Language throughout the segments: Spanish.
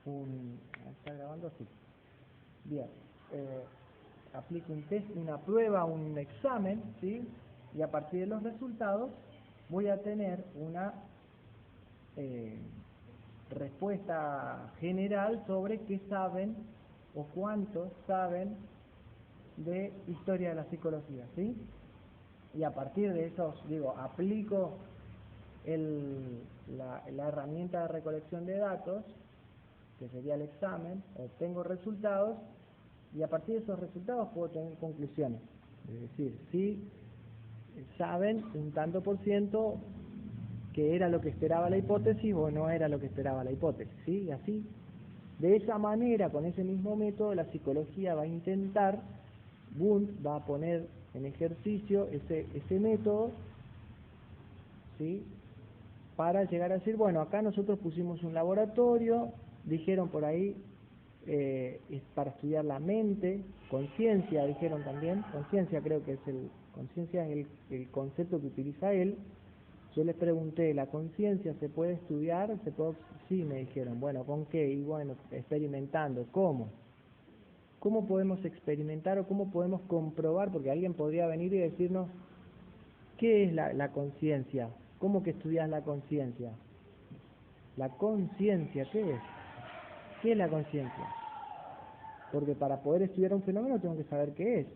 ¿Está grabando? Sí. Bien. Aplico un test, una prueba, un examen, ¿sí? Y a partir de los resultados voy a tener una respuesta general sobre qué saben o cuántos saben de historia de la psicología, ¿sí? Y a partir de eso, aplico la herramienta de recolección de datos, que sería el examen, obtengo resultados, y a partir de esos resultados puedo tener conclusiones. Es decir, si saben un tanto por ciento que era lo que esperaba la hipótesis o no era lo que esperaba la hipótesis, ¿sí? Y así, de esa manera, con ese mismo método, la psicología va a intentar, Wundt va a poner en ejercicio ese método, ¿sí? Para llegar a decir, bueno, acá nosotros pusimos un laboratorio, dijeron por ahí, es para estudiar la mente, conciencia, dijeron también, conciencia creo que es conciencia es el concepto que utiliza él. Yo les pregunté, ¿la conciencia se puede estudiar? Sí, me dijeron. Bueno, ¿con qué? Y bueno, experimentando. ¿Cómo? ¿Cómo podemos experimentar o cómo podemos comprobar? Porque alguien podría venir y decirnos, ¿qué es la conciencia? ¿Cómo que estudias la conciencia? La conciencia, ¿qué es? ¿Qué es la conciencia? Porque para poder estudiar un fenómeno tengo que saber qué es.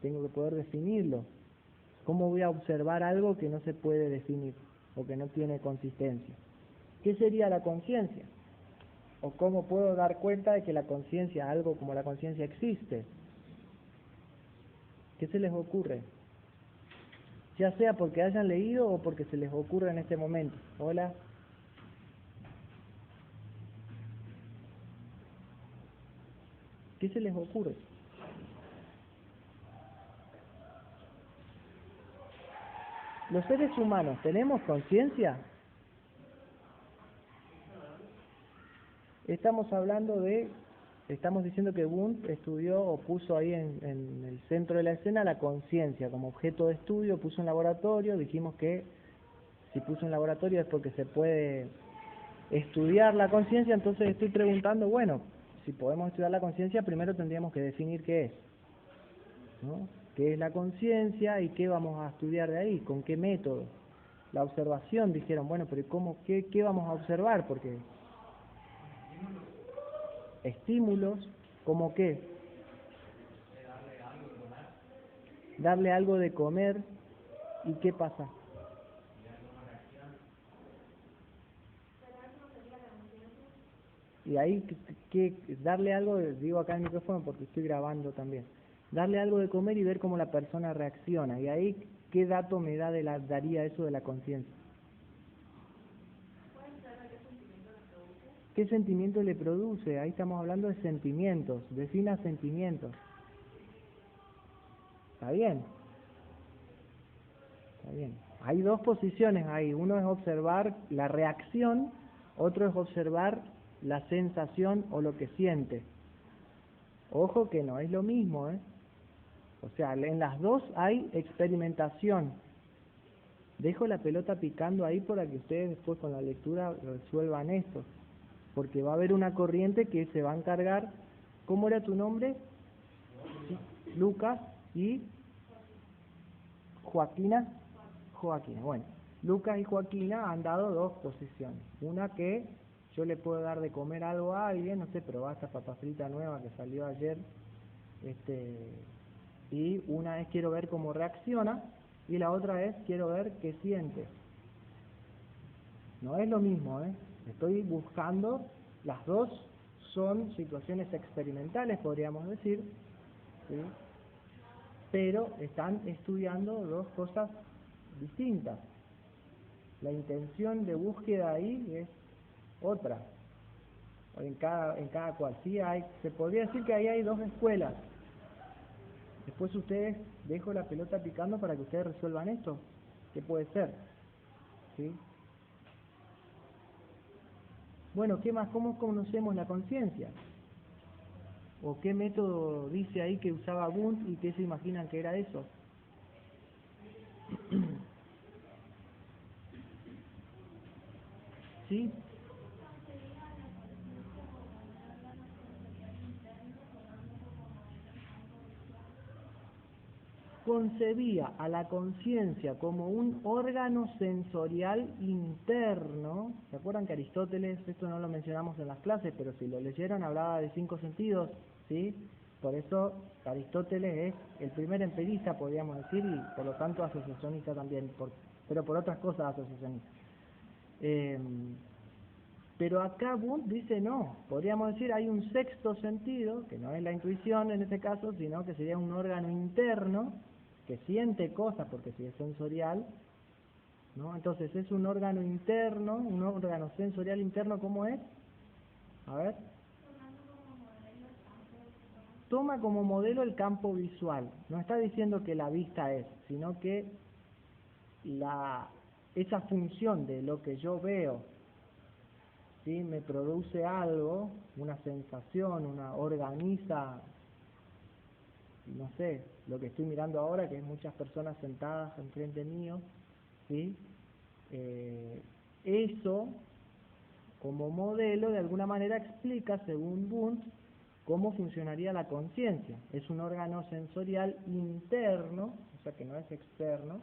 Tengo que poder definirlo. ¿Cómo voy a observar algo que no se puede definir o que no tiene consistencia? ¿Qué sería la conciencia? ¿O cómo puedo dar cuenta de que la conciencia, algo como la conciencia, existe? ¿Qué se les ocurre? Ya sea porque hayan leído o porque se les ocurre en este momento. Hola. ¿Qué se les ocurre? ¿Los seres humanos tenemos conciencia? Estamos diciendo que Wundt estudió o puso ahí en el centro de la escena la conciencia como objeto de estudio, puso un laboratorio, dijimos que si puso un laboratorio es porque se puede estudiar la conciencia, entonces estoy preguntando, bueno, si podemos estudiar la conciencia, primero tendríamos que definir qué es, ¿no? ¿Qué es la conciencia y qué vamos a estudiar de ahí? ¿Con qué método? La observación, dijeron, bueno, pero ¿qué vamos a observar? Porque estímulos, ¿como qué? Darle algo de comer, ¿y qué pasa? Y ahí, darle algo, digo acá en el micrófono porque estoy grabando también, darle algo de comer y ver cómo la persona reacciona. Y ahí, ¿qué dato me daría eso de la conciencia? ¿Qué sentimiento le produce? Ahí estamos hablando de sentimientos. Defina sentimientos. ¿Está bien? Está bien. Hay dos posiciones ahí. Uno es observar la reacción, otro es observar la sensación o lo que siente. Ojo que no es lo mismo, ¿eh? O sea, en las dos hay experimentación. Dejo la pelota picando ahí para que ustedes después con la lectura resuelvan esto. Porque va a haber una corriente que se va a encargar. ¿Cómo era tu nombre? Lucas y Joaquina. Joaquina, bueno. Lucas y Joaquina han dado dos posiciones. Una que yo le puedo dar de comer algo a alguien, no sé, probar esta papa frita nueva que salió ayer. Y una es quiero ver cómo reacciona y la otra es quiero ver qué siente. No es lo mismo, ¿eh? Estoy buscando, las dos son situaciones experimentales, podríamos decir, ¿sí? Pero están estudiando dos cosas distintas. La intención de búsqueda ahí es otra, en cada cual. Sí se podría decir que ahí hay dos escuelas. Después ustedes, dejo la pelota picando para que ustedes resuelvan esto. ¿Qué puede ser? ¿Sí? Bueno, ¿qué más? ¿Cómo conocemos la conciencia? ¿O qué método dice ahí que usaba Wundt y qué se imaginan que era eso? ¿Sí? concebía a la conciencia como un órgano sensorial interno. ¿Se acuerdan que Aristóteles, esto no lo mencionamos en las clases, pero si lo leyeron, hablaba de 5 sentidos, ¿sí? Por eso Aristóteles es el primer empirista, podríamos decir, y por lo tanto asociacionista también, pero por otras cosas asociacionista. Pero acá Wundt dice no, podríamos decir hay un sexto sentido, que no es la intuición en este caso, sino que sería un órgano interno que siente cosas, porque si es sensorial, ¿no? Entonces es un órgano interno, un órgano sensorial interno, ¿cómo es? A ver. Toma como modelo el campo visual. No está diciendo que la vista es, sino que esa función de lo que yo veo, ¿sí? Me produce algo, una sensación, organiza, no sé, lo que estoy mirando ahora, que hay muchas personas sentadas enfrente mío, ¿sí? Eso, como modelo, de alguna manera explica, según Wundt, cómo funcionaría la conciencia. Es un órgano sensorial interno, o sea que no es externo.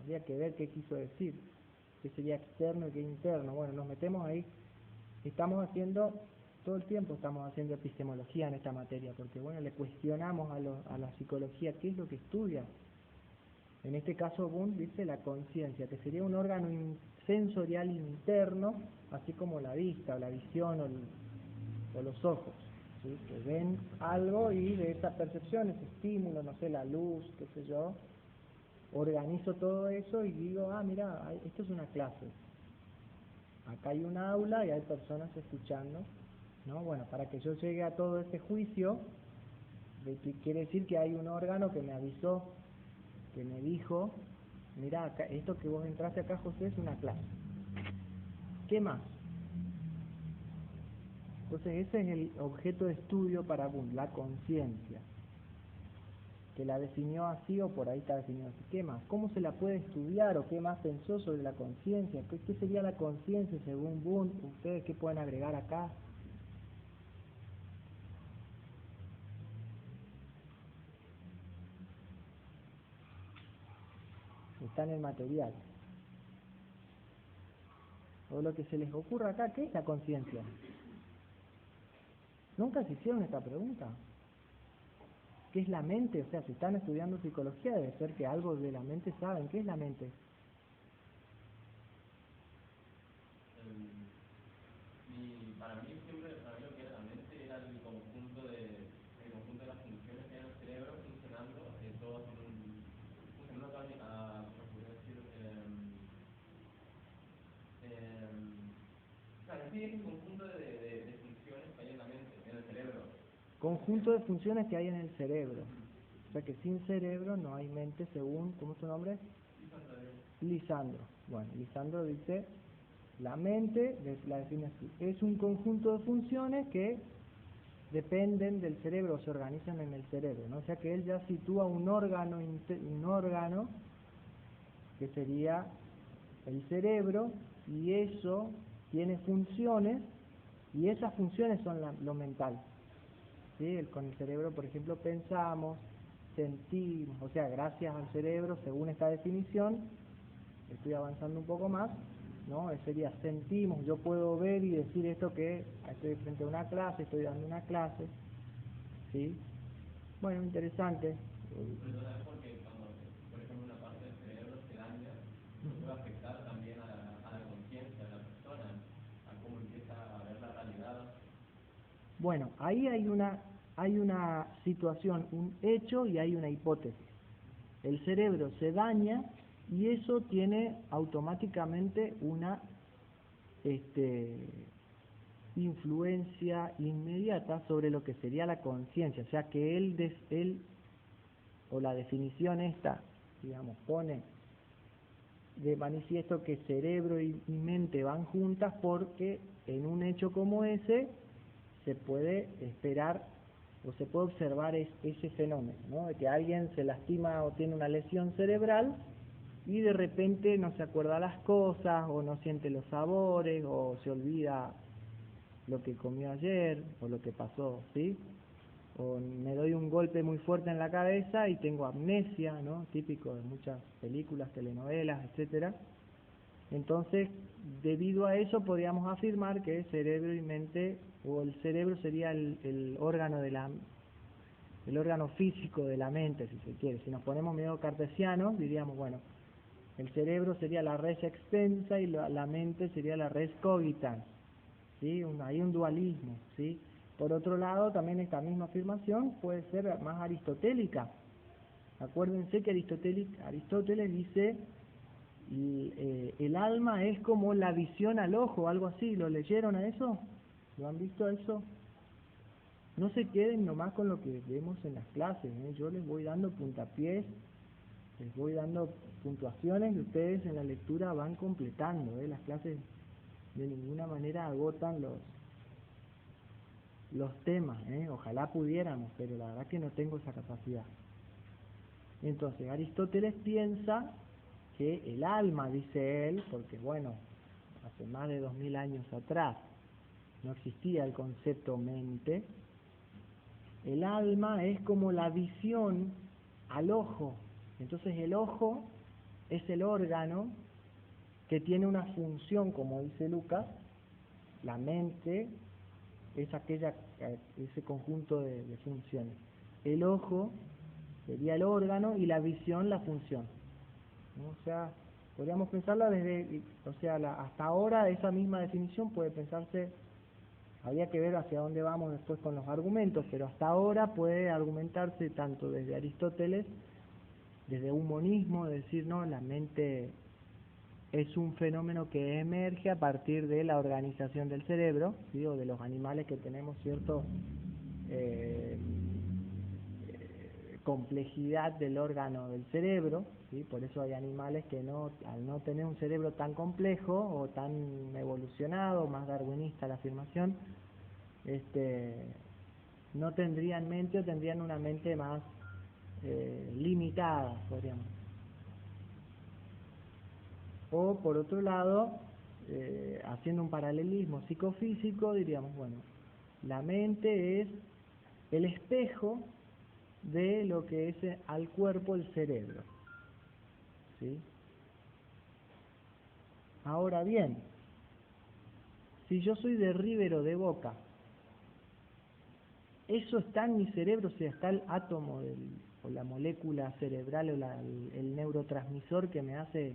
Habría que ver qué quiso decir, qué sería externo y qué interno. Bueno, nos metemos ahí. Todo el tiempo estamos haciendo epistemología en esta materia, porque bueno, le cuestionamos a la psicología qué es lo que estudia. En este caso Wundt dice la conciencia, que sería un órgano sensorial interno, así como la vista, o la visión, o los ojos, ¿sí? Que ven algo y de esa percepción, ese estímulo, no sé, la luz, qué sé yo, organizo todo eso y digo, mira, esto es una clase. Acá hay un aula y hay personas escuchando, ¿no? Bueno, para que yo llegue a todo ese juicio, quiere decir que hay un órgano que me avisó, que me dijo, mira, esto que vos entraste acá, José, es una clase. ¿Qué más? Entonces ese es el objeto de estudio para Wundt, la conciencia, que la definió así o por ahí está definido así. ¿Qué más? ¿Cómo se la puede estudiar o qué más pensó sobre la conciencia? ¿Qué sería la conciencia según Wundt? ¿Ustedes qué pueden agregar acá? Está en el material. O lo que se les ocurra acá, ¿qué es la conciencia? ¿Nunca se hicieron esta pregunta? ¿Qué es la mente? O sea, si están estudiando psicología, debe ser que algo de la mente saben. ¿Qué es la mente? Para mí lo que era la mente era el conjunto de las funciones que hay en el cerebro funcionando, todas funcionando todas podría decir, claro, sí es un conjunto de funciones que hay en la mente, en el cerebro. Conjunto de funciones que hay en el cerebro. O sea que sin cerebro no hay mente, según, ¿cómo es su nombre? Lisandro. Bueno, Lisandro dice, la mente, la define así, es un conjunto de funciones que dependen del cerebro, se organizan en el cerebro, ¿no? O sea que él ya sitúa un órgano que sería el cerebro, y eso tiene funciones, y esas funciones son lo mental. ¿Sí? Con el cerebro, por ejemplo, pensamos, sentimos, o sea, gracias al cerebro, según esta definición, estoy avanzando un poco más, ¿no? Sería sentimos, yo puedo ver y decir esto que estoy frente a una clase, estoy dando una clase, ¿sí? Bueno, interesante. Porque cuando, por ejemplo, una parte del cerebro se daña, puede afectar también a la conciencia de la persona, a cómo empieza a ver la realidad. Bueno, ahí hay una situación, un hecho y hay una hipótesis. El cerebro se daña y eso tiene automáticamente una influencia inmediata sobre lo que sería la conciencia. O sea que él, o la definición esta, digamos, pone de manifiesto que cerebro y mente van juntas porque en un hecho como ese se puede esperar o se puede observar ese fenómeno, ¿no? De que alguien se lastima o tiene una lesión cerebral y de repente no se acuerda las cosas o no siente los sabores o se olvida lo que comió ayer o lo que pasó, ¿sí? o me doy un golpe muy fuerte en la cabeza y tengo amnesia, ¿no? Típico de muchas películas, telenovelas, etcétera. Entonces, debido a eso, podríamos afirmar que cerebro y mente, o el cerebro sería el órgano el órgano físico de la mente, si se quiere. Si nos ponemos medio cartesianos, diríamos, bueno, el cerebro sería la res extensa y la mente sería la res cogitans, ¿sí? Hay un dualismo, ¿sí? Por otro lado, también esta misma afirmación puede ser más aristotélica. Acuérdense que Aristóteles dice, el alma es como la visión al ojo, algo así. ¿Lo leyeron a eso? ¿Lo han visto a eso? No se queden nomás con lo que vemos en las clases, ¿eh? Yo les voy dando puntapiés, les voy dando puntuaciones y ustedes en la lectura van completando, ¿eh? Las clases de ninguna manera agotan los temas, ¿eh? Ojalá pudiéramos, pero la verdad que no tengo esa capacidad. Entonces, Aristóteles piensa que el alma, dice él, porque bueno, hace más de 2000 años atrás no existía el concepto mente, el alma es como la visión al ojo. Entonces el ojo es el órgano que tiene una función, como dice Lucas. La mente es ese conjunto de funciones. El ojo sería el órgano y la visión la función, ¿no? O sea, podríamos pensarla hasta ahora esa misma definición puede pensarse. Habría que ver hacia dónde vamos después con los argumentos, pero hasta ahora puede argumentarse tanto desde Aristóteles, desde un monismo, de decir, no, la mente es un fenómeno que emerge a partir de la organización del cerebro, ¿sí? O de los animales que tenemos cierto complejidad del órgano del cerebro, ¿sí? Por eso hay animales que al no tener un cerebro tan complejo o tan evolucionado, más darwinista la afirmación, no tendrían mente o tendrían una mente más limitada, podríamos. O por otro lado, haciendo un paralelismo psicofísico, diríamos, bueno, la mente es el espejo de lo que es al cuerpo el cerebro, ¿sí? Ahora bien, si yo soy de River o de Boca, eso está en mi cerebro, o sea, está el átomo o la molécula cerebral o el neurotransmisor que me hace.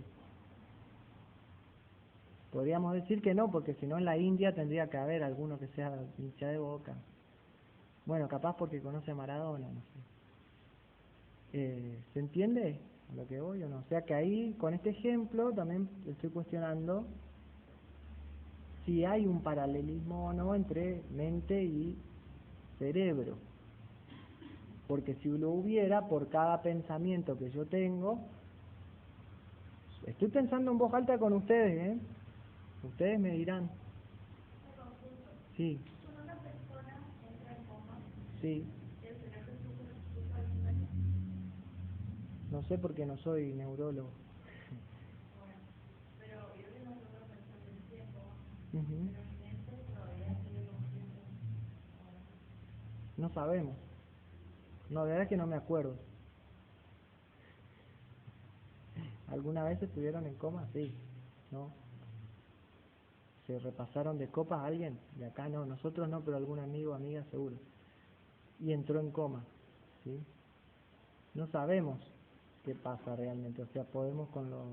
Podríamos decir que no, porque si no en la India tendría que haber alguno que sea hincha de Boca. Bueno, capaz porque conoce a Maradona, no sé. ¿Se entiende a lo que voy o no? O sea que ahí, con este ejemplo, también estoy cuestionando si hay un paralelismo o no entre mente y cerebro. Porque si lo hubiera, por cada pensamiento que yo tengo, estoy pensando en voz alta con ustedes, ¿eh? Ustedes me dirán. Sí. Sí. No sé porque no soy neurólogo. Uh-huh. No sabemos. No, de verdad que no me acuerdo. ¿Alguna vez estuvieron en coma? Sí. ¿No? ¿Se repasaron de copas a alguien? De acá no, nosotros no, pero algún amigo o amiga seguro. Y entró en coma, ¿sí? No sabemos qué pasa realmente, o sea, podemos con los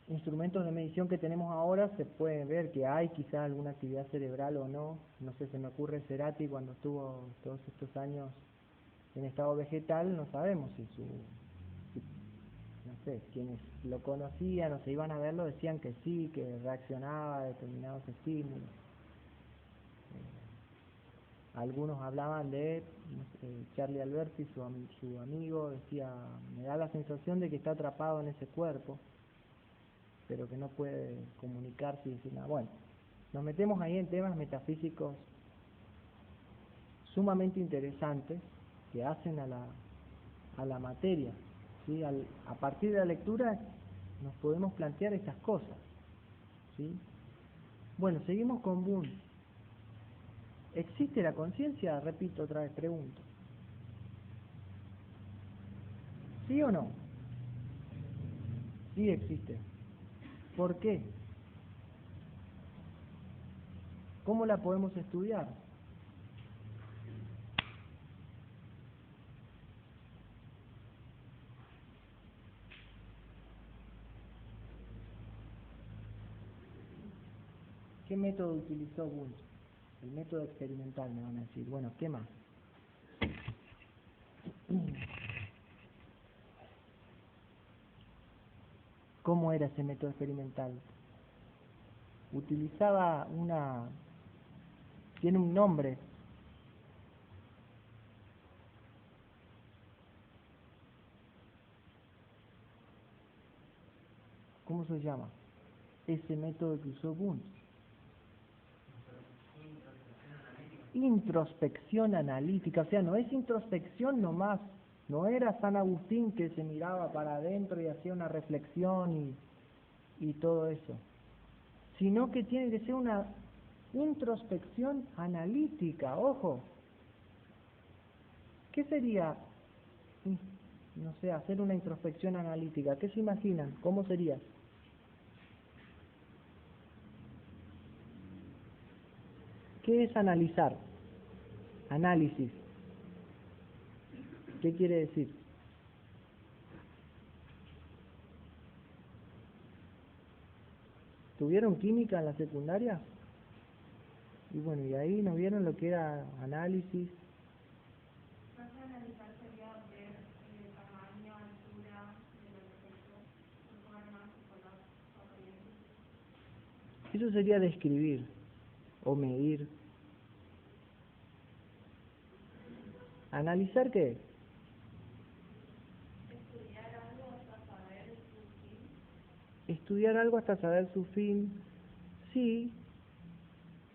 instrumentos de medición que tenemos ahora, se puede ver que hay quizás alguna actividad cerebral o no. No sé, se me ocurre Cerati cuando estuvo todos estos años en estado vegetal, no sabemos si no sé, quienes lo conocían o se iban a verlo decían que sí, que reaccionaba a determinados estímulos. Algunos hablaban de, no sé, Charlie Alberti, su amigo, decía, me da la sensación de que está atrapado en ese cuerpo, pero que no puede comunicarse y decir nada. Bueno, nos metemos ahí en temas metafísicos sumamente interesantes que hacen a la materia, ¿sí? A partir de la lectura nos podemos plantear estas cosas, ¿sí? Bueno, seguimos con Boone. ¿Existe la conciencia? Repito otra vez, pregunto. ¿Sí o no? Sí existe. ¿Por qué? ¿Cómo la podemos estudiar? ¿Qué método utilizó Wundt? El método experimental, me van a decir. Bueno, ¿qué más? ¿Cómo era ese método experimental? Utilizaba una... tiene un nombre. ¿Cómo se llama? Ese método que usó Wundt. Introspección analítica, o sea, no es introspección nomás, no era San Agustín que se miraba para adentro y hacía una reflexión y todo eso, sino que tiene que ser una introspección analítica, ojo. ¿Qué sería, no sé, hacer una introspección analítica? ¿Qué se imaginan? ¿Cómo sería? ¿Qué es analizar? Análisis. ¿Qué quiere decir? ¿Tuvieron química en la secundaria? Y bueno, y ahí nos vieron lo que era análisis. Más que analizar sería ver el tamaño, altura del objeto, su forma, su color, su apariencia. Eso sería describir o medir. ¿Analizar qué? Estudiar algo hasta saber su fin. Estudiar algo hasta saber su fin. Sí,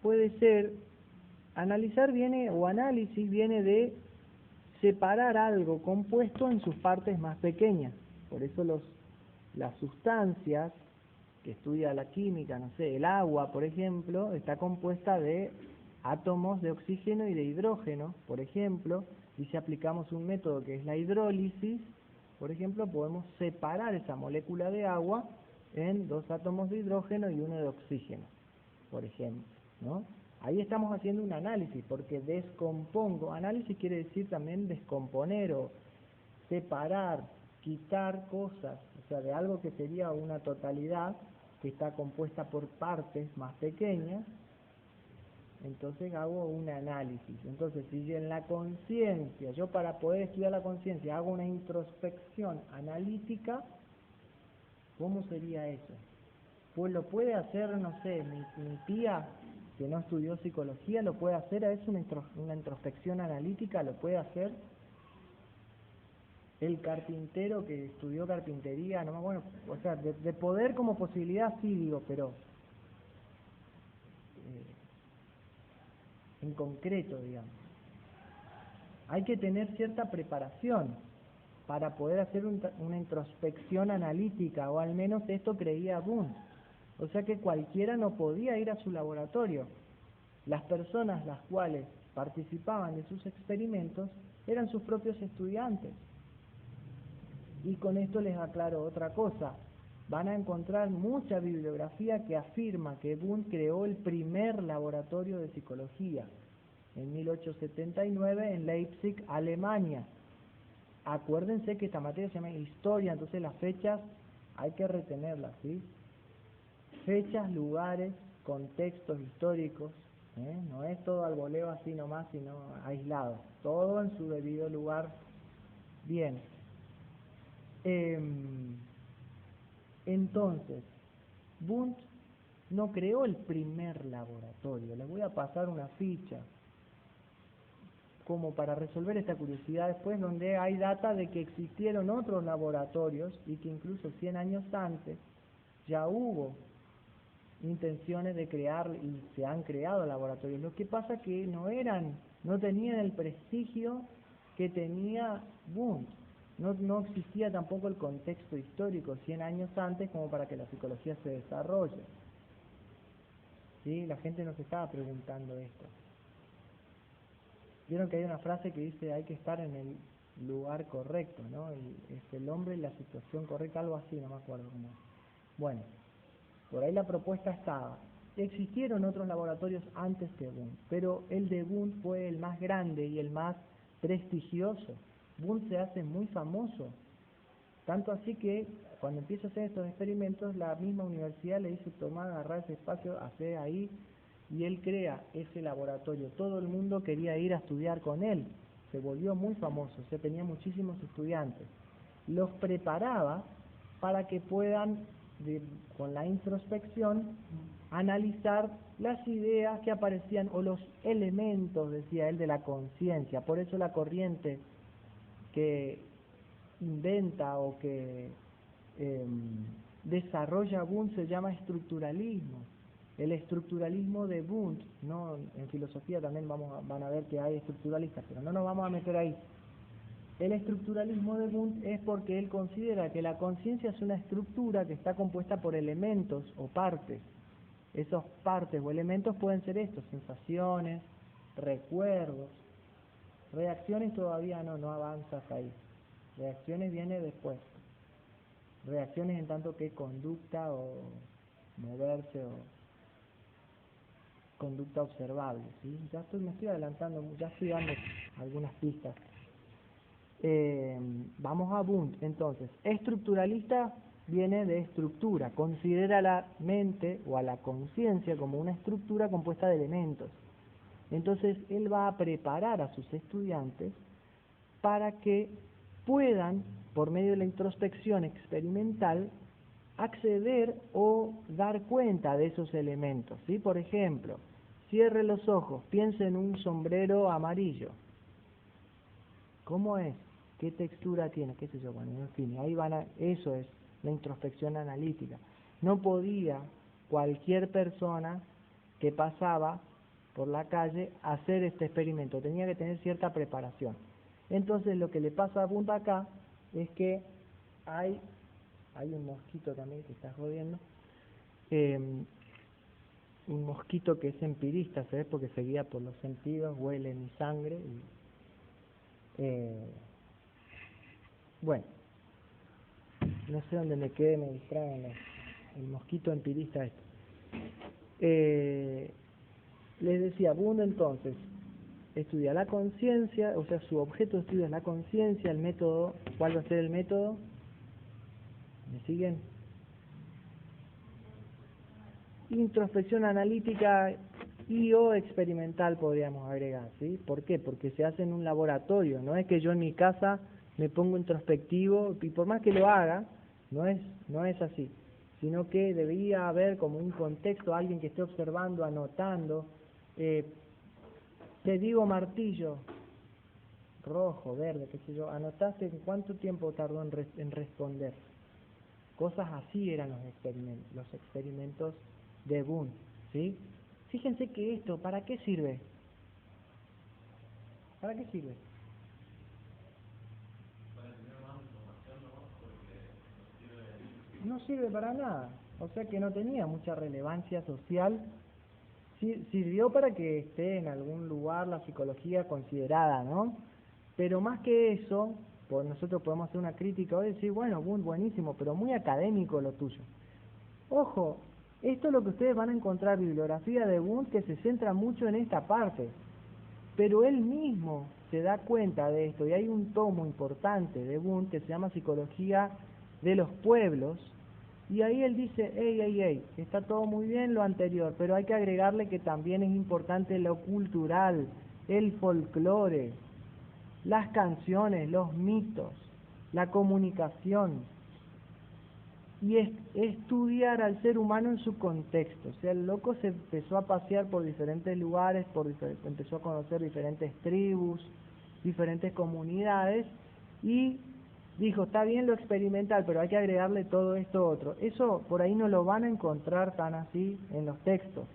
puede ser. Analizar viene, o análisis viene de separar algo compuesto en sus partes más pequeñas. Por eso las sustancias que estudia la química, no sé, el agua, por ejemplo, está compuesta de átomos de oxígeno y de hidrógeno, por ejemplo, y si aplicamos un método que es la hidrólisis, por ejemplo, podemos separar esa molécula de agua en 2 átomos de hidrógeno y 1 de oxígeno, por ejemplo, ¿no? Ahí estamos haciendo un análisis, porque descompongo. Análisis quiere decir también descomponer o separar, quitar cosas, o sea, de algo que sería una totalidad que está compuesta por partes más pequeñas. Entonces hago un análisis. Entonces, si en la conciencia, yo para poder estudiar la conciencia hago una introspección analítica, ¿cómo sería eso? Pues lo puede hacer, no sé, mi tía que no estudió psicología, lo puede hacer, es una introspección analítica, lo puede hacer. El carpintero que estudió carpintería, no, bueno, o sea, de poder como posibilidad sí digo, pero en concreto, digamos. Hay que tener cierta preparación para poder hacer una introspección analítica, o al menos esto creía Wundt. O sea que cualquiera no podía ir a su laboratorio. Las personas las cuales participaban de sus experimentos eran sus propios estudiantes. Y con esto les aclaro otra cosa. Van a encontrar mucha bibliografía que afirma que Wundt creó el primer laboratorio de psicología en 1879 en Leipzig, Alemania. Acuérdense que esta materia se llama historia, entonces las fechas hay que retenerlas, ¿sí? Fechas, lugares, contextos históricos, ¿eh? No es todo al voleo así nomás, sino aislado. Todo en su debido lugar. Bien. Entonces, Wundt no creó el primer laboratorio. Les voy a pasar una ficha como para resolver esta curiosidad después, donde hay data de que existieron otros laboratorios y que incluso 100 años antes ya hubo intenciones de crear y se han creado laboratorios. Lo que pasa que no tenían el prestigio que tenía Wundt. No existía tampoco el contexto histórico 100 años antes como para que la psicología se desarrolle. ¿Sí? La gente nos estaba preguntando esto. vieron que hay una frase que dice hay que estar en el lugar correcto, ¿no? El hombre y la situación correcta, algo así, no me acuerdo cómo. Bueno, por ahí la propuesta estaba. Existieron otros laboratorios antes que Wundt, pero el de Wundt fue el más grande y el más prestigioso. Wundt se hace muy famoso, tanto así que cuando empieza a hacer estos experimentos, la misma universidad le dice, toma, agarrar ese espacio, hacer ahí, y él crea ese laboratorio. Todo el mundo quería ir a estudiar con él, se volvió muy famoso, o sea, tenía muchísimos estudiantes. Los preparaba para que puedan, con la introspección, analizar las ideas que aparecían, o los elementos, decía él, de la conciencia. Por eso la corriente que inventa o que desarrolla Wundt se llama estructuralismo. El estructuralismo de Wundt, no, en filosofía también van a ver que hay estructuralistas, pero no nos vamos a meter ahí. El estructuralismo de Wundt es porque él considera que la conciencia es una estructura que está compuesta por elementos o partes. Esos partes o elementos pueden ser estos: sensaciones, recuerdos, reacciones todavía no avanzas ahí. Reacciones viene después. Reacciones en tanto que conducta o moverse o conducta observable, ¿sí? Me estoy adelantando, ya estoy dando algunas pistas. Vamos a Wundt, entonces. Estructuralista viene de estructura, considera a la mente o a la conciencia como una estructura compuesta de elementos. Entonces él va a preparar a sus estudiantes para que puedan, por medio de la introspección experimental, acceder o dar cuenta de esos elementos, ¿sí? Por ejemplo, cierre los ojos, piense en un sombrero amarillo. ¿Cómo es? ¿Qué textura tiene? ¿Qué sé yo? Bueno, en fin, ahí eso es la introspección analítica. No podía cualquier persona que pasaba por la calle hacer este experimento, tenía que tener cierta preparación. Entonces lo que le pasa a Wundt acá es que hay un mosquito también que está jodiendo, un mosquito que es empirista, ¿sabes? Porque se guía por los sentidos, huele mi sangre y, bueno, no sé dónde me quede, me distraen el mosquito empirista este. Les decía, Wundt entonces estudia la conciencia, o sea, su objeto de estudio es la conciencia. El método, ¿cuál va a ser el método? ¿Me siguen? Introspección analítica y o experimental podríamos agregar, ¿sí? ¿Por qué? Porque se hace en un laboratorio, no es que yo en mi casa me pongo introspectivo y por más que lo haga, no es así, sino que debería haber como un contexto, alguien que esté observando, anotando. Te digo martillo, rojo, verde, qué sé yo, anotaste cuánto tiempo tardó en responder. Cosas así eran los experimentos de Wundt, ¿sí? Fíjense que esto, ¿para qué sirve? ¿Para qué sirve? Para tener más información, ¿no? Porque No sirve para nada, o sea que no tenía mucha relevancia social. Sirvió para que esté en algún lugar la psicología considerada, ¿no? Pero más que eso, pues nosotros podemos hacer una crítica hoy y decir, bueno, Wundt buenísimo, pero muy académico lo tuyo. Ojo, esto es lo que ustedes van a encontrar, bibliografía de Wundt que se centra mucho en esta parte, pero él mismo se da cuenta de esto, y hay un tomo importante de Wundt que se llama Psicología de los Pueblos, y ahí él dice, hey, está todo muy bien lo anterior, pero hay que agregarle que también es importante lo cultural, el folclore, las canciones, los mitos, la comunicación, y estudiar al ser humano en su contexto. O sea, el loco se empezó a pasear por diferentes lugares, empezó a conocer diferentes tribus, diferentes comunidades, y dijo, está bien lo experimental, pero hay que agregarle todo esto otro. Eso por ahí no lo van a encontrar tan así en los textos.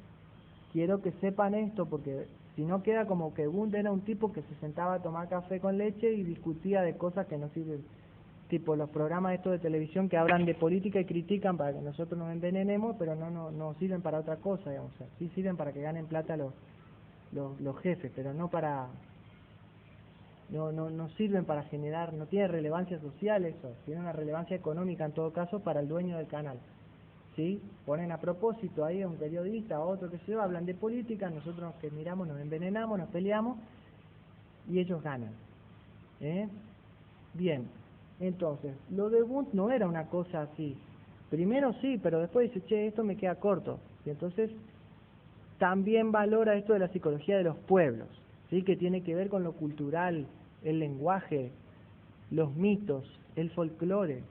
Quiero que sepan esto, porque si no queda como que Wundt era un tipo que se sentaba a tomar café con leche y discutía de cosas que no sirven. Tipo los programas estos de televisión que hablan de política y critican para que nosotros nos envenenemos, pero no sirven para otra cosa, digamos. O sea, sí sirven para que ganen plata los jefes, pero no para no sirven para generar, no tiene relevancia social eso, tiene una relevancia económica en todo caso para el dueño del canal. ¿Sí? Ponen a propósito ahí a un periodista, a otro que se va, hablan de política, nosotros que miramos nos envenenamos, nos peleamos y ellos ganan. Bien, entonces, lo de Wundt no era una cosa así. Primero sí, pero después dice, che, esto me queda corto. Y entonces también valora esto de la psicología de los pueblos, ¿sí? Que tiene que ver con lo cultural, el lenguaje, los mitos, el folclore.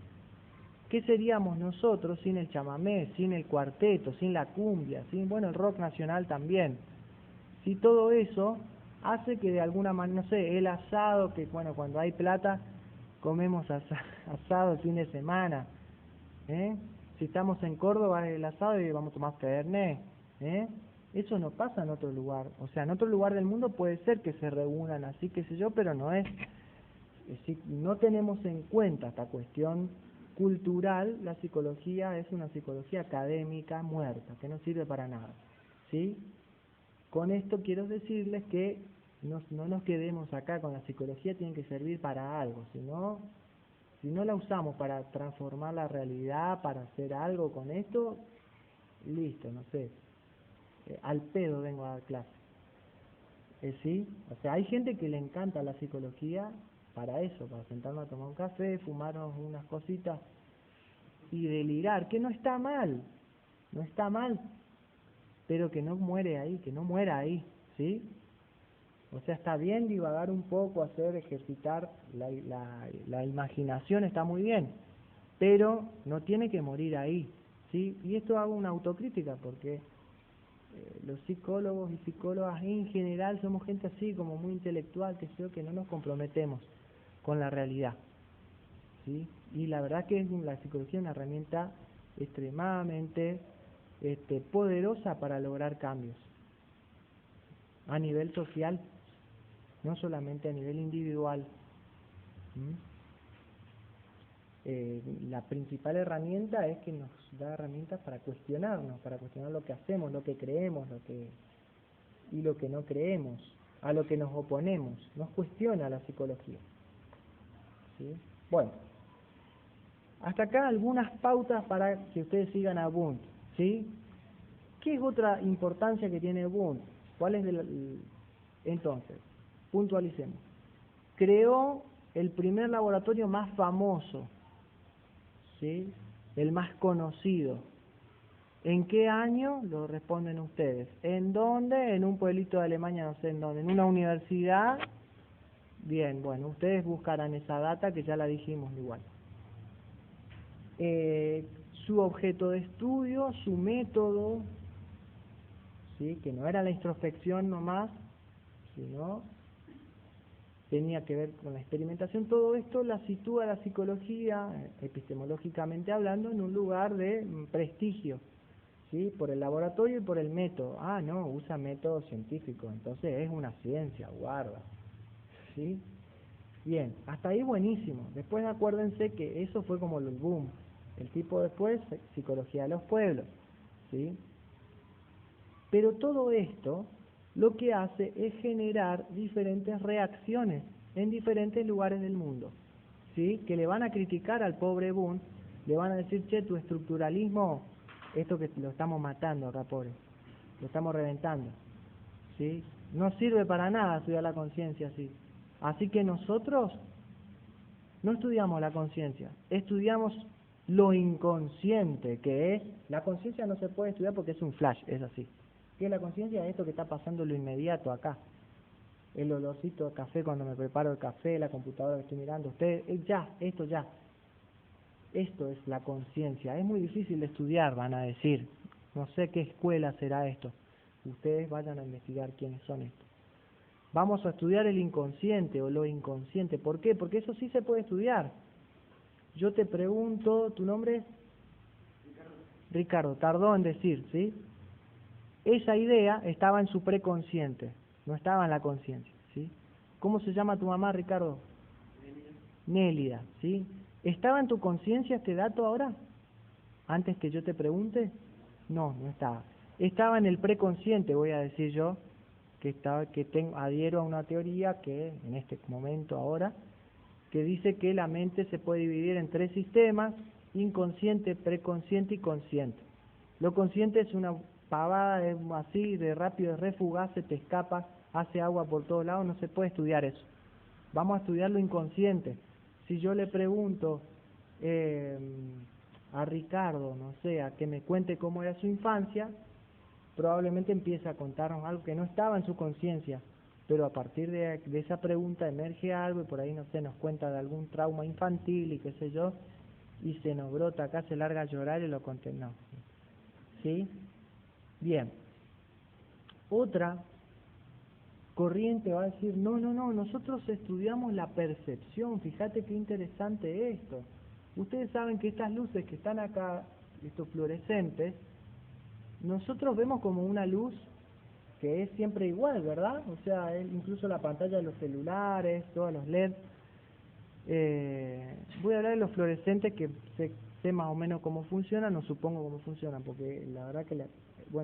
¿Qué seríamos nosotros sin el chamamé, sin el cuarteto, sin la cumbia, sin, bueno, el rock nacional también? Si todo eso hace que de alguna manera, no sé, el asado, que bueno, cuando hay plata comemos asado el fin de semana, si estamos en Córdoba el asado y vamos a tomar fernet, eso no pasa en otro lugar. O sea, en otro lugar del mundo puede ser que se reúnan así, qué sé yo, pero no es decir, no tenemos en cuenta esta cuestión cultural. La psicología es una psicología académica muerta, que no sirve para nada, ¿sí? Con esto quiero decirles que no nos quedemos acá con la psicología, tiene que servir para algo, si no la usamos para transformar la realidad, para hacer algo con esto, listo, no sé, al pedo vengo a dar clase. ¿Sí? O sea, hay gente que le encanta la psicología para eso, para sentarnos a tomar un café, fumarnos unas cositas y delirar, que no está mal, pero que no muere ahí, que no muera ahí, ¿sí? O sea, está bien divagar un poco, ejercitar la imaginación, está muy bien, pero no tiene que morir ahí, ¿sí? Y esto hago una autocrítica porque los psicólogos y psicólogas en general somos gente así, como muy intelectual, que no nos comprometemos con la realidad, ¿sí? Y la verdad que la psicología es una herramienta extremadamente poderosa para lograr cambios a nivel social, no solamente a nivel individual. La principal herramienta es que nos da herramientas para cuestionarnos, para cuestionar lo que hacemos, lo que creemos, y lo que no creemos, a lo que nos oponemos. Nos cuestiona la psicología, ¿sí? Bueno, hasta acá algunas pautas para que ustedes sigan a Wundt, ¿sí? ¿Qué es otra importancia que tiene Wundt? ¿Cuál es entonces, puntualicemos. Creó el primer laboratorio más famoso, ¿sí? El más conocido. ¿En qué año? Lo responden ustedes. ¿En dónde? En un pueblito de Alemania, no sé en dónde. ¿En una universidad? Bien, bueno, ustedes buscarán esa data que ya la dijimos igual. Su objeto de estudio, su método, ¿sí? Que no era la introspección nomás, sino tenía que ver con la experimentación. Todo esto la sitúa la psicología, epistemológicamente hablando, en un lugar de prestigio, ¿sí? Por el laboratorio y por el método. Ah, no, usa método científico, entonces es una ciencia, guarda, ¿sí? Bien, hasta ahí buenísimo. Después acuérdense que eso fue como el boom. El tipo después, psicología de los pueblos, ¿sí? Pero todo esto lo que hace es generar diferentes reacciones en diferentes lugares del mundo, ¿sí? Que le van a criticar al pobre Wundt, le van a decir, che, tu estructuralismo, esto que lo estamos matando acá, pobre, lo estamos reventando, ¿sí? No sirve para nada estudiar la conciencia así. Así que nosotros no estudiamos la conciencia, estudiamos lo inconsciente, que es, la conciencia no se puede estudiar porque es un flash, es así. ¿Qué es la conciencia? Esto que está pasando en lo inmediato acá. El olorcito de café cuando me preparo el café, la computadora que estoy mirando, ustedes, esto ya. Esto es la conciencia. Es muy difícil de estudiar, van a decir. No sé qué escuela será esto. Ustedes vayan a investigar quiénes son estos. Vamos a estudiar el inconsciente o lo inconsciente. ¿Por qué? Porque eso sí se puede estudiar. Yo te pregunto, ¿tu nombre es? Ricardo, tardó en decir, ¿sí? Esa idea estaba en su preconsciente, no estaba en la conciencia, ¿sí? ¿Cómo se llama tu mamá, Ricardo? Nélida, ¿sí? ¿Estaba en tu conciencia este dato ahora? Antes que yo te pregunte. No, no estaba. Estaba en el preconsciente, voy a decir yo, adhiero a una teoría que en este momento ahora, que dice que la mente se puede dividir en 3 sistemas: inconsciente, preconsciente y consciente. Lo consciente es una pavada, es así de rápido, es re fugaz, se te escapa, hace agua por todos lados, no se puede estudiar eso. Vamos a estudiar lo inconsciente. Si yo le pregunto a Ricardo, no sé, a que me cuente cómo era su infancia, probablemente empiece a contarnos algo que no estaba en su conciencia, pero a partir de esa pregunta emerge algo y por ahí, no sé, nos cuenta de algún trauma infantil y qué sé yo, y se nos brota acá, se larga a llorar y lo contenemos. ¿Sí? Bien. Otra corriente va a decir, no, nosotros estudiamos la percepción, fíjate qué interesante esto. Ustedes saben que estas luces que están acá, estos fluorescentes, nosotros vemos como una luz que es siempre igual, ¿verdad? O sea, incluso la pantalla de los celulares, todos los LED. Voy a hablar de los fluorescentes que sé más o menos cómo funcionan, no supongo cómo funcionan, porque la verdad que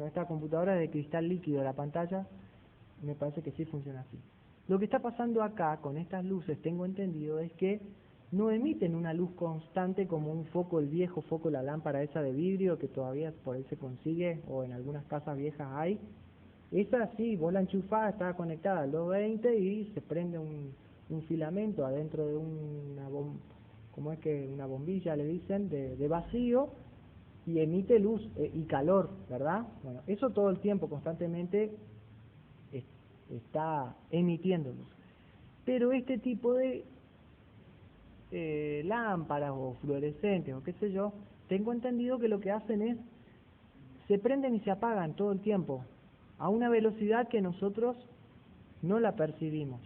esta computadora es de cristal líquido, la pantalla me parece que sí funciona así. Lo que está pasando acá con estas luces, tengo entendido, es que no emiten una luz constante como un foco, el viejo foco, la lámpara esa de vidrio que todavía por ahí se consigue, o en algunas casas viejas hay. Esa sí, vos la enchufás, está conectada al 220 y se prende un filamento adentro de una una bombilla le dicen, de vacío, y emite luz y calor, ¿verdad? Bueno, eso todo el tiempo, constantemente está emitiendo luz. Pero este tipo de lámparas o fluorescentes o qué sé yo, tengo entendido que lo que hacen es, se prenden y se apagan todo el tiempo, a una velocidad que nosotros no la percibimos.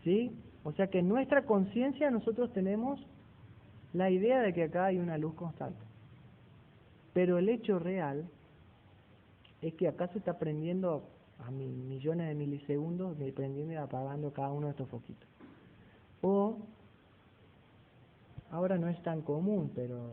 ¿Sí? O sea que en nuestra conciencia nosotros tenemos la idea de que acá hay una luz constante. Pero el hecho real es que acá se está prendiendo a millones de milisegundos, prendiendo y apagando cada uno de estos foquitos. O, ahora no es tan común, pero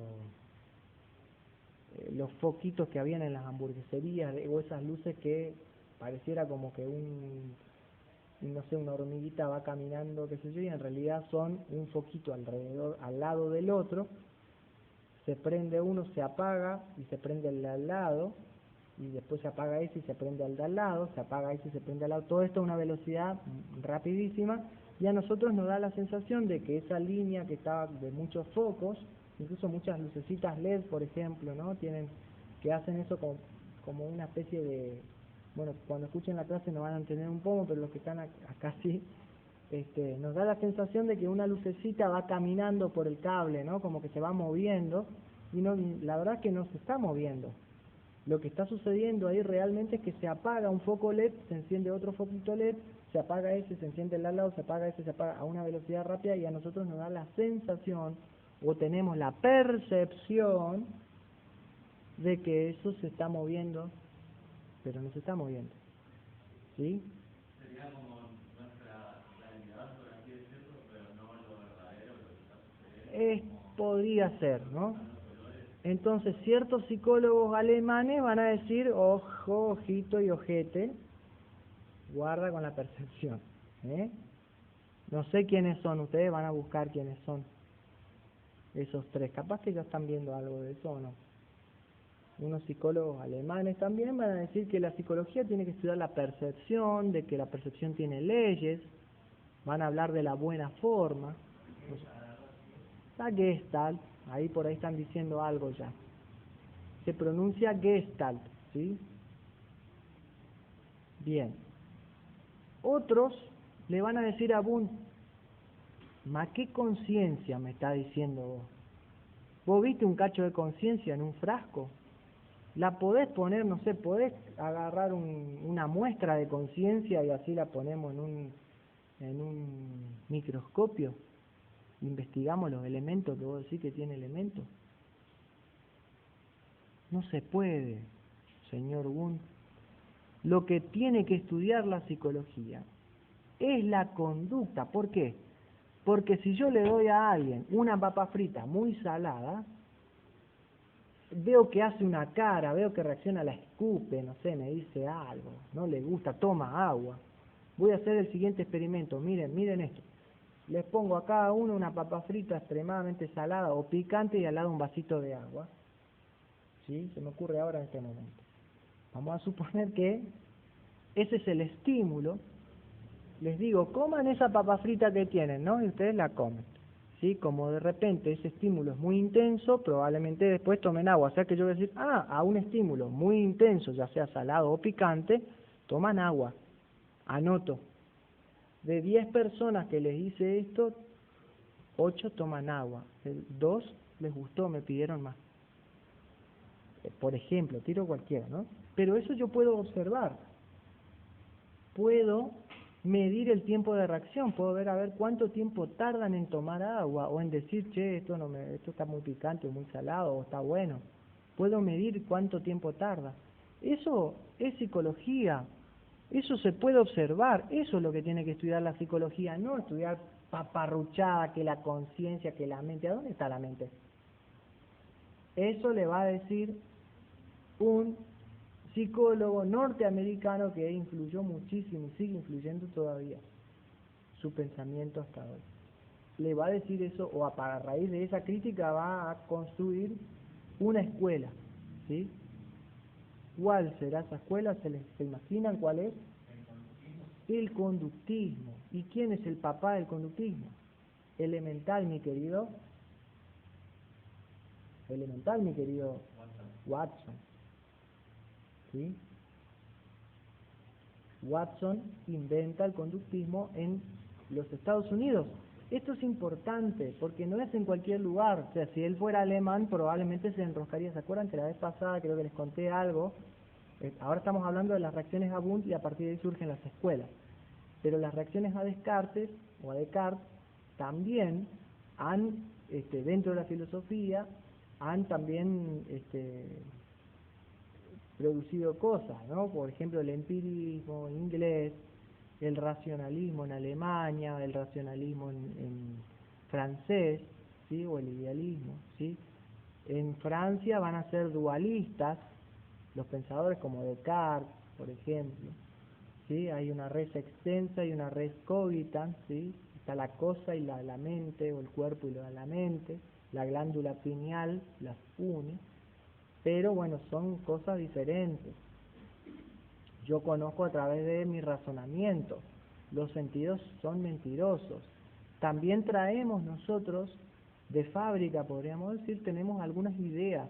los foquitos que habían en las hamburgueserías, o esas luces que pareciera como que una hormiguita va caminando, qué sé yo, y en realidad son un foquito alrededor, al lado del otro, se prende uno, se apaga y se prende el de al lado, y después se apaga ese y se prende al de al lado, se apaga ese y se prende al lado, todo esto a una velocidad rapidísima, y a nosotros nos da la sensación de que esa línea que está de muchos focos, incluso muchas lucecitas LED, por ejemplo, ¿no? Que hacen eso como una especie de, bueno, cuando escuchen la clase no van a entender un poco, pero los que están acá sí, nos da la sensación de que una lucecita va caminando por el cable, ¿no? Como que se va moviendo, y no, la verdad es que no se está moviendo. Lo que está sucediendo ahí realmente es que se apaga un foco LED, se enciende otro foquito LED, se apaga ese, se enciende el al lado, se apaga ese, se apaga a una velocidad rápida, y a nosotros nos da la sensación, o tenemos la percepción, de que eso se está moviendo, pero no se está moviendo. ¿Sí? Sería como nuestra realidad, por así decirlo, pero no lo verdadero, lo que está sucediendo. Podría ser, ¿no? Entonces ciertos psicólogos alemanes van a decir, ojo, ojito y ojete, guarda con la percepción. No sé quiénes son, ustedes van a buscar quiénes son esos 3, capaz que ya están viendo algo de eso o no. Unos psicólogos alemanes también van a decir que la psicología tiene que estudiar la percepción, de que la percepción tiene leyes, van a hablar de la buena forma. La Gestalt, ahí por ahí están diciendo algo ya. Se pronuncia Gestalt, ¿sí? Bien. Otros le van a decir a Wundt, ¿qué conciencia me está diciendo vos? ¿Vos viste un cacho de conciencia en un frasco? La podés poner, no sé, podés agarrar una muestra de conciencia y así la ponemos en un microscopio. Investigamos los elementos que vos decís que tiene elementos. No se puede, señor Wundt. Lo que tiene que estudiar la psicología es la conducta. ¿Por qué? Porque si yo le doy a alguien una papa frita muy salada, veo que hace una cara, veo que reacciona, la escupe, no sé, me dice algo, no le gusta, toma agua. Voy a hacer el siguiente experimento, miren esto. Les pongo a cada uno una papa frita extremadamente salada o picante y al lado un vasito de agua. ¿Sí? Se me ocurre ahora en este momento. Vamos a suponer que ese es el estímulo. Les digo, coman esa papa frita que tienen, ¿no? Y ustedes la comen. ¿Sí? Como de repente ese estímulo es muy intenso, probablemente después tomen agua. O sea que yo voy a decir, a un estímulo muy intenso, ya sea salado o picante, toman agua. Anoto. De 10 personas que les hice esto, 8 toman agua. 2 les gustó, me pidieron más. Por ejemplo, tiro cualquiera, ¿no? Pero eso yo puedo observar. Puedo medir el tiempo de reacción, puedo ver a ver cuánto tiempo tardan en tomar agua o en decir, che, esto está muy picante o muy salado o está bueno. Puedo medir cuánto tiempo tarda. Eso es psicología. Eso se puede observar, eso es lo que tiene que estudiar la psicología, no estudiar paparruchada, que la conciencia, que la mente. ¿A dónde está la mente? Eso le va a decir un psicólogo norteamericano que influyó muchísimo y sigue influyendo todavía su pensamiento hasta hoy. Le va a decir eso, o a raíz de esa crítica va a construir una escuela, ¿sí? ¿Cuál será esa escuela? ¿Se imaginan cuál es? El conductismo. ¿Y quién es el papá del conductismo? Elemental, mi querido. Elemental, mi querido Watson. ¿Sí? Watson inventa el conductismo en los Estados Unidos. Esto es importante porque no es en cualquier lugar. O sea, si él fuera alemán probablemente se enroscaría. ¿Se acuerdan que la vez pasada creo que les conté algo? Ahora estamos hablando de las reacciones a Wundt y a partir de ahí surgen las escuelas. Pero las reacciones a Descartes o a Descartes también han, dentro de la filosofía, han también producido cosas, ¿no? Por ejemplo, el empirismo en inglés, el racionalismo en Alemania, el racionalismo en francés, ¿sí? O el idealismo, ¿sí? En Francia van a ser dualistas, los pensadores como Descartes, por ejemplo, ¿sí? Hay una res extensa y una res cogitans, ¿sí? Está la cosa y la mente, o el cuerpo y la mente, la glándula pineal las une, pero bueno, son cosas diferentes. Yo conozco a través de mi razonamiento, los sentidos son mentirosos. También traemos nosotros, de fábrica podríamos decir, tenemos algunas ideas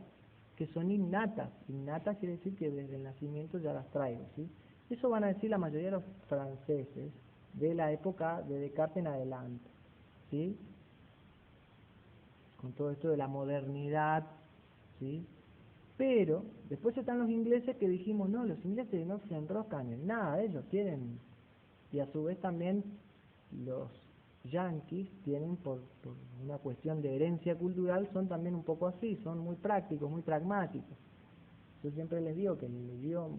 que son innatas. Innatas quiere decir que desde el nacimiento ya las traigo, ¿sí? Eso van a decir la mayoría de los franceses de la época de Descartes en adelante, ¿sí? Con todo esto de la modernidad, ¿sí? Pero después están los ingleses que dijimos, no, los ingleses no se enroscan en nada, ellos tienen, y a su vez también los yanquis tienen, por una cuestión de herencia cultural, son también un poco así, son muy prácticos, muy pragmáticos. Yo siempre les digo que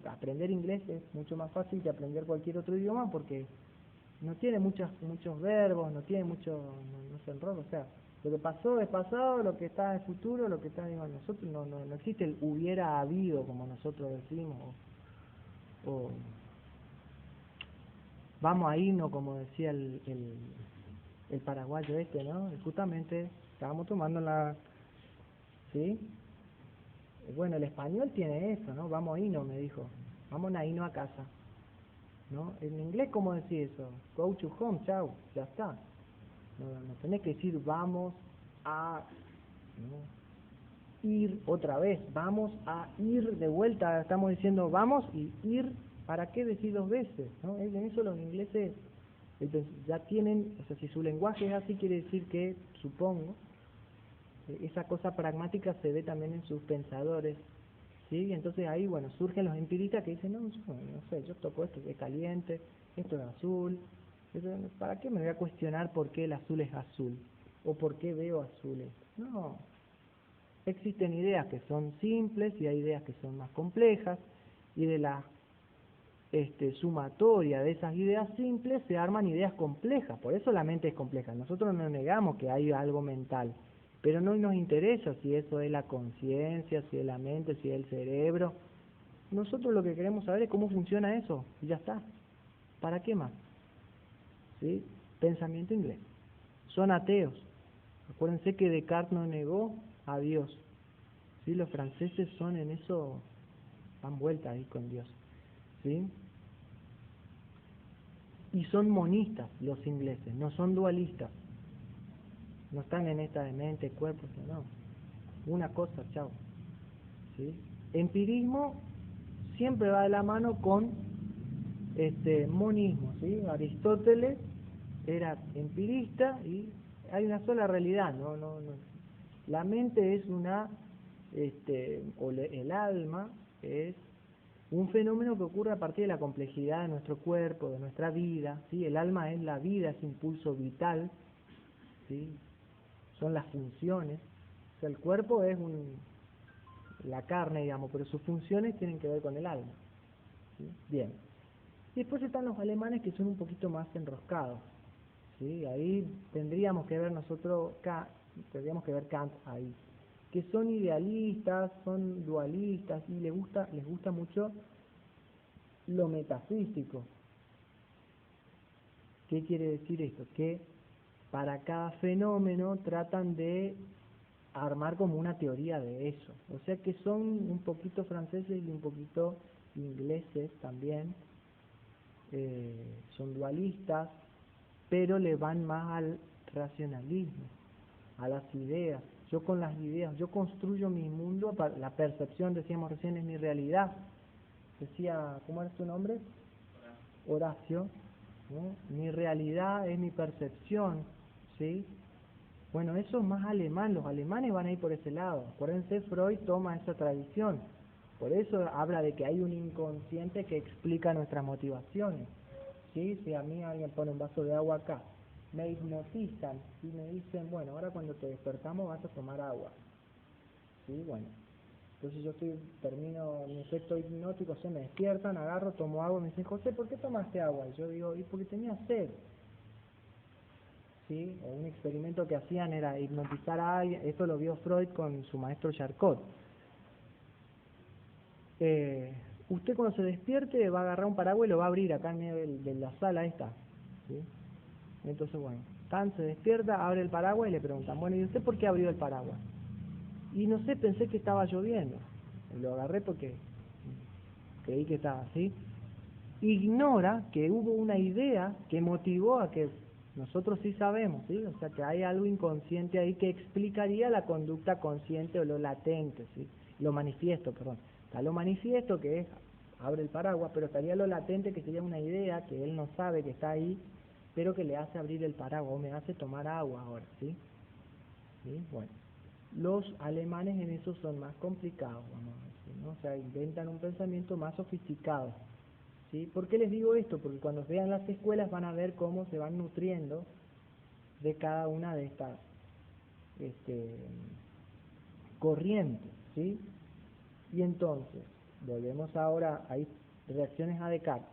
aprender inglés es mucho más fácil que aprender cualquier otro idioma porque no tiene muchos verbos, no tiene no se enrolla, o sea, lo que pasó es pasado, lo que está en el futuro, lo que está, digo, nosotros no existe el hubiera habido, como nosotros decimos, o vamos a irnos, como decía el paraguayo ¿no? Justamente estábamos tomando ¿sí? Bueno, el español tiene eso, ¿no? Vamos a irnos, me dijo, vamos a irnos a casa, ¿no? En inglés, ¿cómo decir eso? Go to home, chao, ya está. No tenés que decir vamos a, ¿no? Ir otra vez, vamos a ir de vuelta, estamos diciendo vamos y ir, ¿para qué decir 2 veces? ¿No? En eso los ingleses ya tienen, o sea, si su lenguaje es así, quiere decir que, supongo, esa cosa pragmática se ve también en sus pensadores, ¿sí? Entonces ahí, bueno, surgen los empiristas que dicen, no sé, yo toco esto, es caliente, esto es azul, ¿para qué me voy a cuestionar por qué el azul es azul? ¿O por qué veo azules? No, existen ideas que son simples y hay ideas que son más complejas, y de la sumatoria de esas ideas simples se arman ideas complejas, por eso la mente es compleja. Nosotros no negamos que hay algo mental, pero no nos interesa si eso es la conciencia, si es la mente, si es el cerebro. Nosotros lo que queremos saber es cómo funciona eso, y ya está. ¿Para qué más? ¿Sí? Pensamiento inglés. Son ateos. Acuérdense que Descartes no negó a Dios. ¿Sí? Los franceses son en eso, dan vuelta ahí con Dios. ¿Sí? Y son monistas los ingleses, no son dualistas. No están en esta de mente, cuerpo, no. Una cosa, chao. ¿Sí? Empirismo siempre va de la mano con monismo, ¿sí? Aristóteles era empirista y hay una sola realidad, no. La mente es el alma es un fenómeno que ocurre a partir de la complejidad de nuestro cuerpo, de nuestra vida, ¿sí? El alma es la vida, es impulso vital, ¿sí? Son las funciones. O sea, el cuerpo es la carne, digamos, pero sus funciones tienen que ver con el alma. ¿Sí? Bien. Y después están los alemanes que son un poquito más enroscados. ¿Sí? Ahí tendríamos que ver Kant ahí. Que son idealistas, son dualistas y les gusta mucho lo metafísico. ¿Qué quiere decir esto? Que para cada fenómeno tratan de armar como una teoría de eso. O sea que son un poquito franceses y un poquito ingleses también. Son dualistas, pero le van más al racionalismo, a las ideas. Yo con las ideas, yo construyo mi mundo, la percepción, decíamos recién, es mi realidad. Decía, ¿cómo era su nombre? Horacio. ¿No? Mi realidad es mi percepción, ¿sí? Bueno, eso es más alemán, los alemanes van a ir por ese lado. Acuérdense, Freud toma esa tradición. Por eso habla de que hay un inconsciente que explica nuestras motivaciones. ¿Sí? Si a mí alguien pone un vaso de agua acá, me hipnotizan y me dicen, bueno, ahora cuando te despertamos vas a tomar agua. ¿Sí? Bueno, entonces yo termino mi efecto hipnótico, se me despiertan, agarro, tomo agua, me dicen, José, ¿por qué tomaste agua? Y yo digo, y porque tenía sed. ¿Sí? O un experimento que hacían era hipnotizar a alguien, esto lo vio Freud con su maestro Charcot. Usted cuando se despierte va a agarrar un paraguas y lo va a abrir acá en medio de la sala esta. ¿Sí? Entonces, bueno, Kant se despierta, abre el paraguas y le preguntan, bueno, ¿y usted por qué abrió el paraguas? Y no sé, pensé que estaba lloviendo. Lo agarré porque creí que estaba así. Ignora que hubo una idea que motivó a que nosotros sí sabemos, ¿sí? O sea, que hay algo inconsciente ahí que explicaría la conducta consciente o lo latente, ¿sí? Lo manifiesto, perdón. Está lo manifiesto, que es, abre el paraguas, pero estaría lo latente, que sería una idea que él no sabe que está ahí, pero que le hace abrir el paraguas, o me hace tomar agua ahora, ¿sí? ¿Sí? Bueno. Los alemanes en eso son más complicados, vamos a decir, ¿no? O sea, inventan un pensamiento más sofisticado. ¿Sí? ¿Por qué les digo esto? Porque cuando vean las escuelas van a ver cómo se van nutriendo de cada una de estas corrientes, ¿sí? Y entonces, volvemos ahora, hay reacciones a Descartes,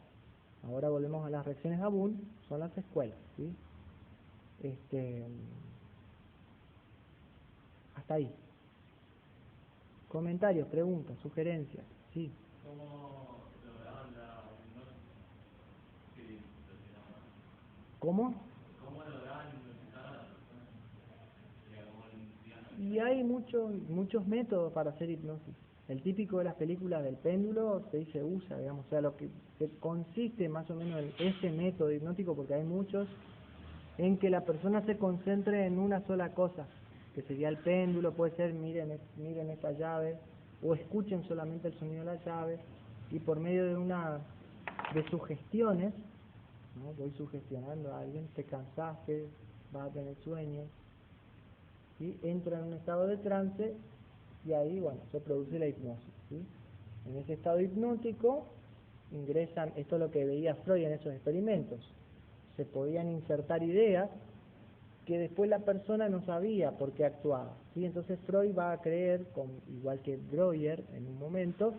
ahora volvemos a las reacciones a Boole, son las escuelas, ¿sí? Hasta ahí. Comentarios, preguntas, sugerencias, ¿sí? ¿Cómo? Y hay muchos métodos para hacer hipnosis. El típico de las películas del péndulo se usa, digamos, o sea, lo que consiste más o menos en ese método hipnótico, porque hay muchos, en que la persona se concentre en una sola cosa, que sería el péndulo, puede ser miren esta llave, o escuchen solamente el sonido de la llave, y por medio de sugestiones, ¿no? Voy sugestionando a alguien, te cansaste, vas a tener sueño, ¿sí? Entra en un estado de trance y ahí, bueno, se produce la hipnosis, ¿sí? En ese estado hipnótico ingresan, esto es lo que veía Freud en esos experimentos, se podían insertar ideas que después la persona no sabía por qué actuaba, ¿sí? Entonces Freud va a creer, igual que Breuer en un momento,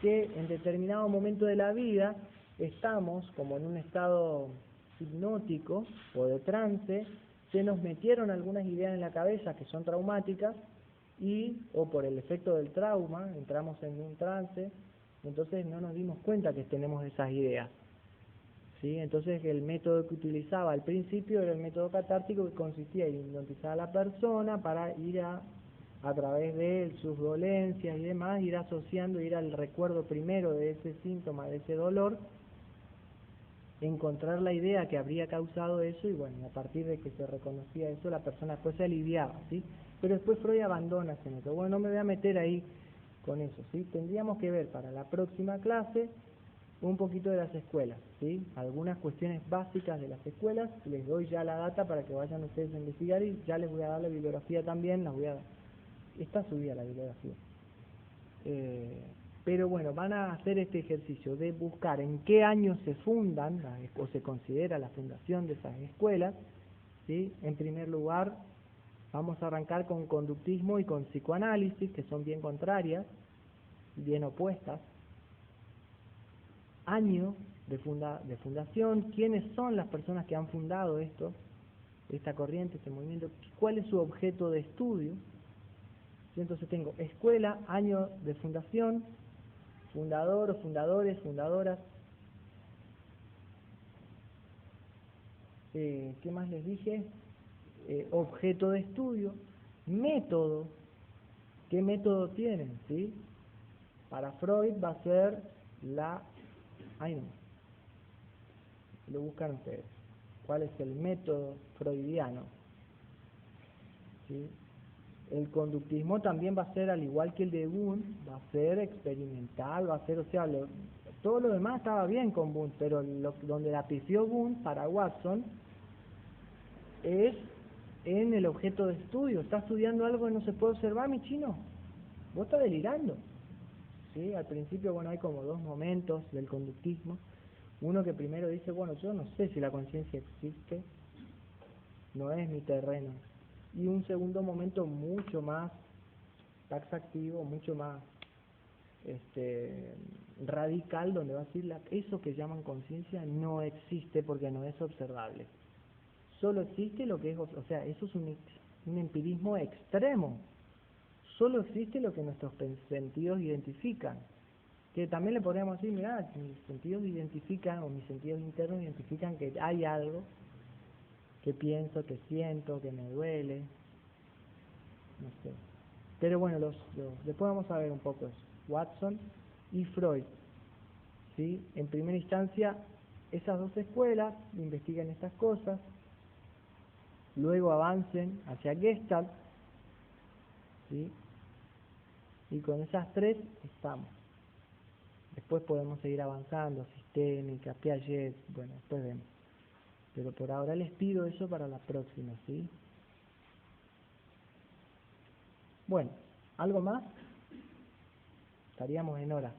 que en determinado momento de la vida estamos como en un estado hipnótico o de trance se nos metieron algunas ideas en la cabeza que son traumáticas o por el efecto del trauma, entramos en un trance, entonces no nos dimos cuenta que tenemos esas ideas. ¿Sí? Entonces el método que utilizaba al principio era el método catártico, que consistía en hipnotizar a la persona para ir a través de sus dolencias y demás, ir asociando, ir al recuerdo primero de ese síntoma, de ese dolor, encontrar la idea que habría causado eso, y bueno, a partir de que se reconocía eso, la persona después se aliviaba, ¿sí? Pero después Freud abandona ese método. Bueno, no me voy a meter ahí con eso, ¿sí? Tendríamos que ver para la próxima clase un poquito de las escuelas, ¿sí? Algunas cuestiones básicas de las escuelas. Les doy ya la data para que vayan ustedes a investigar, y ya les voy a dar la bibliografía también, está subida la bibliografía. Pero bueno, van a hacer este ejercicio de buscar en qué año se fundan o se considera la fundación de esas escuelas, ¿sí? En primer lugar, vamos a arrancar con conductismo y con psicoanálisis, que son bien contrarias, bien opuestas. Año de fundación, quiénes son las personas que han fundado esta corriente, este movimiento, cuál es su objeto de estudio. Entonces tengo escuela, año de fundación, fundador o fundadores, fundadoras. ¿Qué más les dije? Objeto de estudio, método. ¿Qué método tienen? ¿Sí? Para Freud va a ser lo buscan ustedes. ¿Cuál es el método freudiano? ¿Sí? El conductismo también va a ser, al igual que el de Wundt, va a ser experimental, va a ser, todo lo demás estaba bien con Wundt, pero donde la pifió Wundt para Watson es en el objeto de estudio. Está estudiando algo que no se puede observar, mi chino. Vos estás delirando. ¿Sí? Al principio, bueno, hay como dos momentos del conductismo. Uno que primero dice, bueno, yo no sé si la conciencia existe, no es mi terreno. Y un segundo momento mucho más taxativo, mucho más radical, donde va a decir, eso que llaman conciencia no existe porque no es observable. Solo existe lo que es, eso es un empirismo extremo. Solo existe lo que nuestros sentidos identifican. Que también le podríamos decir, mirá, mis sentidos identifican, o mis sentidos internos identifican que hay algo que pienso, que siento, que me duele, no sé. Pero bueno, después vamos a ver un poco eso. Watson y Freud, ¿sí? En primera instancia, esas dos escuelas investigan estas cosas, luego avancen hacia Gestalt, ¿sí? Y con esas tres estamos. Después podemos seguir avanzando, sistémica, Piaget, bueno, después vemos. Pero por ahora les pido eso para la próxima, ¿sí? Bueno, ¿algo más? Estaríamos en hora.